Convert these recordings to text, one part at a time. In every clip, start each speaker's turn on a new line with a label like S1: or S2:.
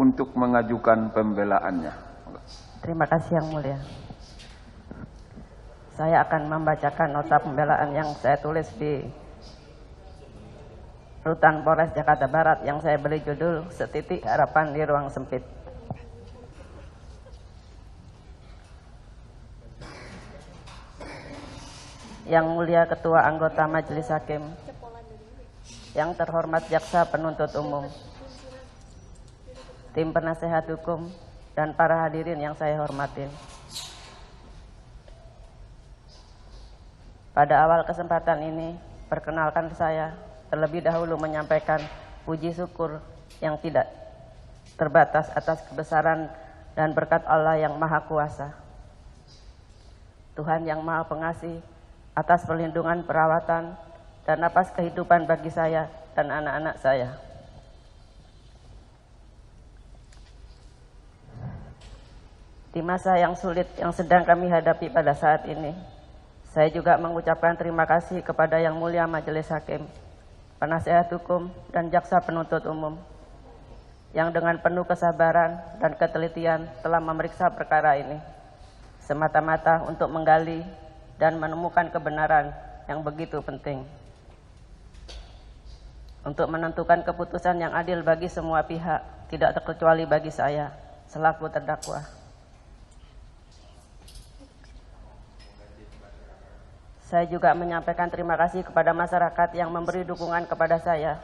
S1: untuk mengajukan pembelaannya.
S2: Terima kasih Yang Mulia. Saya akan membacakan nota pembelaan yang saya tulis di Rutan Polres Jakarta Barat yang saya beri judul Setitik Harapan di Ruang Sempit. Yang Mulia Ketua Anggota Majelis Hakim, yang terhormat Jaksa Penuntut Umum, tim penasehat hukum, dan para hadirin yang saya hormatin. Pada awal kesempatan ini, perkenalkan saya terlebih dahulu menyampaikan puji syukur yang tidak terbatas atas kebesaran dan berkat Allah yang Maha Kuasa. Tuhan yang Maha Pengasih, atas perlindungan, perawatan, dan napas kehidupan bagi saya dan anak-anak saya. Di masa yang sulit yang sedang kami hadapi pada saat ini, saya juga mengucapkan terima kasih kepada Yang Mulia Majelis Hakim, penasehat hukum, dan jaksa penuntut umum yang dengan penuh kesabaran dan ketelitian telah memeriksa perkara ini semata-mata untuk menggali dan menemukan kebenaran yang begitu penting untuk menentukan keputusan yang adil bagi semua pihak, tidak terkecuali bagi saya selaku terdakwa. Saya juga menyampaikan terima kasih kepada masyarakat yang memberi dukungan kepada saya,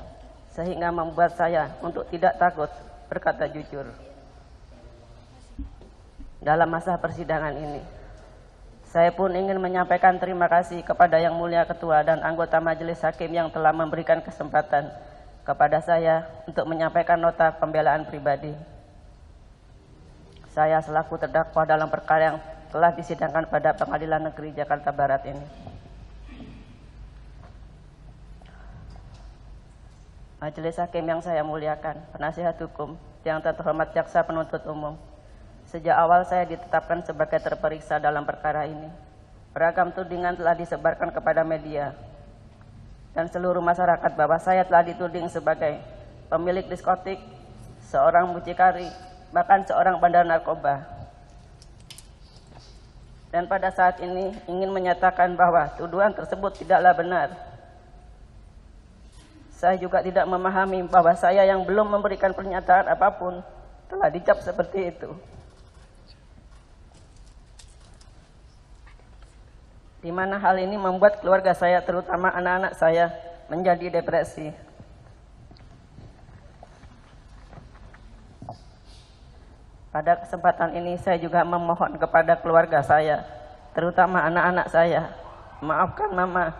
S2: sehingga membuat saya untuk tidak takut berkata jujur dalam masa persidangan ini. Saya pun ingin menyampaikan terima kasih kepada Yang Mulia Ketua dan anggota Majelis Hakim yang telah memberikan kesempatan kepada saya untuk menyampaikan nota pembelaan pribadi. Saya selaku terdakwa dalam perkara yang telah disidangkan pada Pengadilan Negeri Jakarta Barat ini. Majelis Hakim yang saya muliakan, penasihat hukum yang terhormat jaksa penuntut umum, sejak awal saya ditetapkan sebagai terperiksa dalam perkara ini. Beragam tudingan telah disebarkan kepada media dan seluruh masyarakat bahwa saya telah dituding sebagai pemilik diskotik, seorang mucikari, bahkan seorang bandar narkoba. Dan pada saat ini ingin menyatakan bahwa tuduhan tersebut tidaklah benar. Saya juga tidak memahami bahwa saya yang belum memberikan pernyataan apapun telah dicap seperti itu. Di mana hal ini membuat keluarga saya, terutama anak-anak saya, menjadi depresi. Pada kesempatan ini saya juga memohon kepada keluarga saya, terutama anak-anak saya, maafkan Mama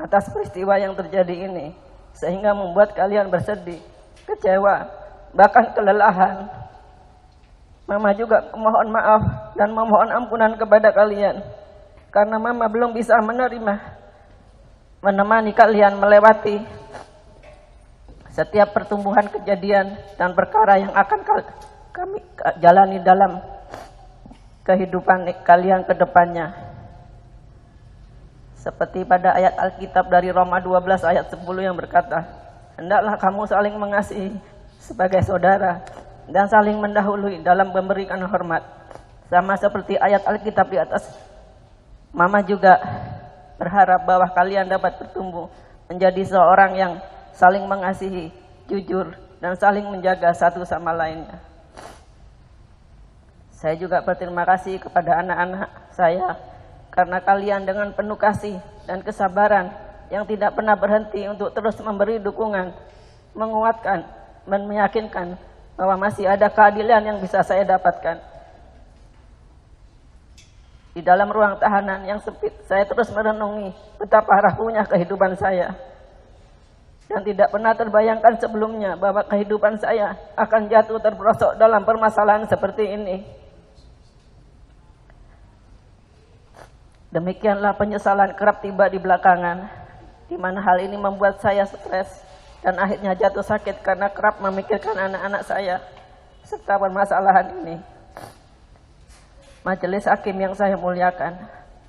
S2: atas peristiwa yang terjadi ini, sehingga membuat kalian bersedih, kecewa, bahkan kelelahan. Mama juga mohon maaf dan memohon ampunan kepada kalian, karena Mama belum bisa menemani kalian melewati setiap pertumbuhan kejadian dan perkara yang akan kami jalani dalam kehidupan kalian ke depannya. Seperti pada ayat Alkitab dari Roma 12 ayat 10 yang berkata, hendaklah kamu saling mengasihi sebagai saudara dan saling mendahului dalam memberikan hormat. Sama seperti ayat Alkitab di atas, Mama juga berharap bahwa kalian dapat bertumbuh menjadi seorang yang saling mengasihi, jujur, dan saling menjaga satu sama lainnya. Saya juga berterima kasih kepada anak-anak saya karena kalian dengan penuh kasih dan kesabaran yang tidak pernah berhenti untuk terus memberi dukungan, menguatkan, dan meyakinkan bahwa masih ada keadilan yang bisa saya dapatkan. Di dalam ruang tahanan yang sempit, saya terus merenungi betapa rapuhnya kehidupan saya. Dan tidak pernah terbayangkan sebelumnya bahwa kehidupan saya akan jatuh terperosok dalam permasalahan seperti ini. Demikianlah penyesalan kerap tiba di belakangan, di mana hal ini membuat saya stres dan akhirnya jatuh sakit karena kerap memikirkan anak-anak saya serta permasalahan ini. Majelis Hakim yang saya muliakan,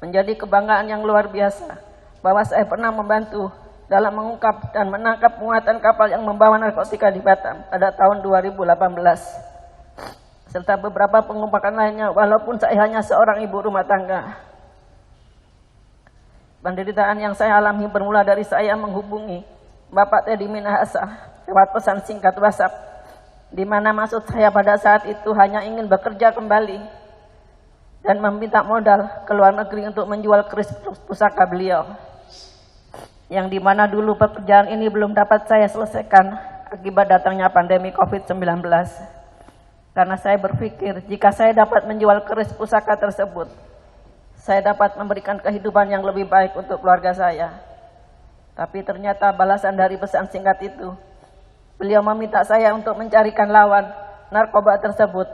S2: menjadi kebanggaan yang luar biasa bahwa saya pernah membantu dalam mengungkap dan menangkap muatan kapal yang membawa narkotika di Batam pada tahun 2018. serta beberapa pengungkapan lainnya walaupun saya hanya seorang ibu rumah tangga. Penderitaan yang saya alami bermula dari saya menghubungi Bapak Teddy Minahasa lewat pesan singkat WhatsApp, di mana maksud saya pada saat itu hanya ingin bekerja kembali dan meminta modal ke luar negeri untuk menjual keris pusaka beliau, yang dimana dulu pekerjaan ini belum dapat saya selesaikan akibat datangnya pandemi COVID-19. Karena saya berpikir jika saya dapat menjual keris pusaka tersebut, saya dapat memberikan kehidupan yang lebih baik untuk keluarga saya. Tapi ternyata balasan dari pesan singkat itu, beliau meminta saya untuk mencarikan lawan narkoba tersebut.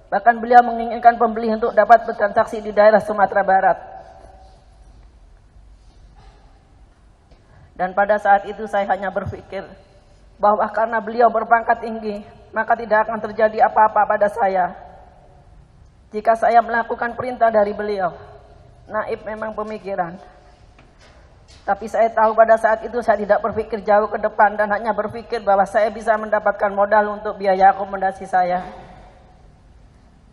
S2: Bahkan beliau menginginkan pembeli untuk dapat bertransaksi di daerah Sumatera Barat. Dan pada saat itu saya hanya berpikir bahwa karena beliau berpangkat tinggi, maka tidak akan terjadi apa-apa pada saya jika saya melakukan perintah dari beliau. Naif memang pemikiran. Tapi saya tahu pada saat itu saya tidak berpikir jauh ke depan dan hanya berpikir bahwa saya bisa mendapatkan modal untuk biaya akomodasi saya.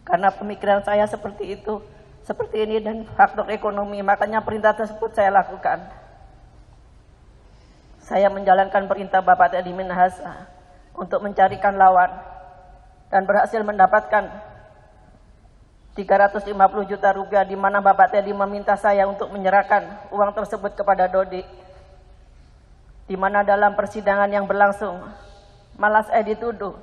S2: Karena pemikiran saya seperti itu, seperti ini dan faktor ekonomi, makanya perintah tersebut saya lakukan. Saya menjalankan perintah Bapak Teddy Minahasa untuk mencarikan lawan dan berhasil mendapatkan 350 juta rupiah, di mana Bapak Teddy meminta saya untuk menyerahkan uang tersebut kepada Dodi, di mana dalam persidangan yang berlangsung malah saya dituduh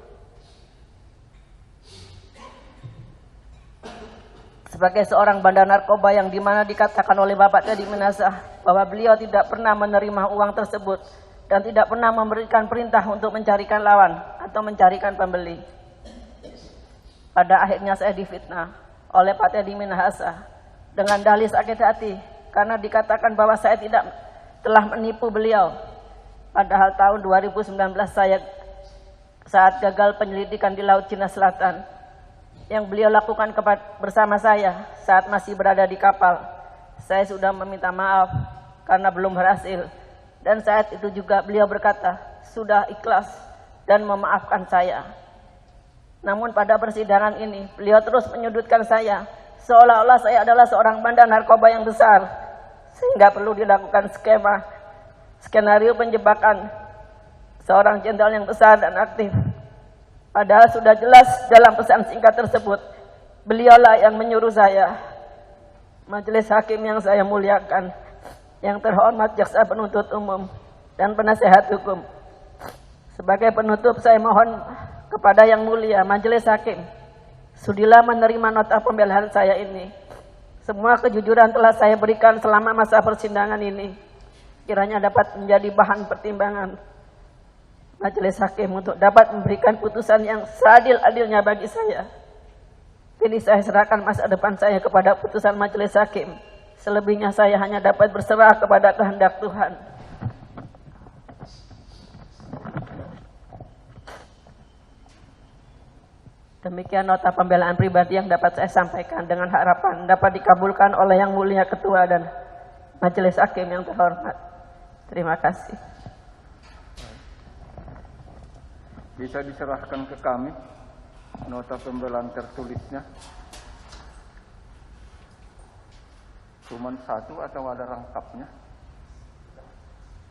S2: sebagai seorang bandar narkoba, yang dimana dikatakan oleh Bapak Teddy Minahasa bahwa beliau tidak pernah menerima uang tersebut dan tidak pernah memberikan perintah untuk mencarikan lawan atau mencarikan pembeli. Pada akhirnya saya difitnah oleh Pak Teddy Minahasa dengan dalih sakit hati karena dikatakan bahwa saya tidak telah menipu beliau. Padahal tahun 2019 saya saat gagal penyelidikan di Laut Cina Selatan yang beliau lakukan bersama saya saat masih berada di kapal, saya sudah meminta maaf karena belum berhasil. Dan saat itu juga beliau berkata sudah ikhlas dan memaafkan saya. Namun pada persidangan ini beliau terus menyudutkan saya, seolah-olah saya adalah seorang bandar narkoba yang besar, sehingga perlu dilakukan skenario penjebakan seorang jenderal yang besar dan aktif. Padahal sudah jelas dalam pesan singkat tersebut, beliaulah yang menyuruh saya. Majelis hakim yang saya muliakan, yang terhormat jaksa penuntut umum dan penasehat hukum, sebagai penutup saya mohon kepada yang mulia majelis hakim, sudilah menerima nota pembelaan saya ini. Semua kejujuran telah saya berikan selama masa persidangan ini, kiranya dapat menjadi bahan pertimbangan majelis hakim untuk dapat memberikan putusan yang seadil-adilnya bagi saya. Kini saya serahkan masa depan saya kepada putusan majelis hakim. Selebihnya saya hanya dapat berserah kepada kehendak Tuhan. Demikian nota pembelaan pribadi yang dapat saya sampaikan, dengan harapan dapat dikabulkan oleh Yang Mulia Ketua dan Majelis Hakim yang terhormat. Terima kasih.
S1: Bisa diserahkan ke kami nota pembelaan tertulisnya. Cuman satu atau ada rangkapnya?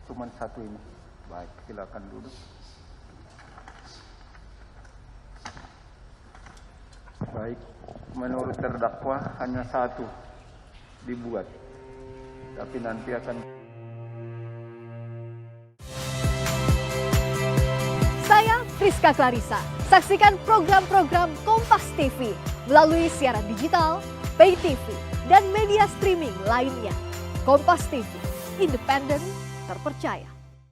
S1: Cuman satu ini. Baik, silakan duduk. Baik, menurut terdakwa hanya satu dibuat, tapi nanti akan.
S3: Saya Priska Clarissa. Saksikan program-program Kompas TV melalui siaran digital, pay TV, dan media streaming lainnya. Kompas TV, independen, terpercaya.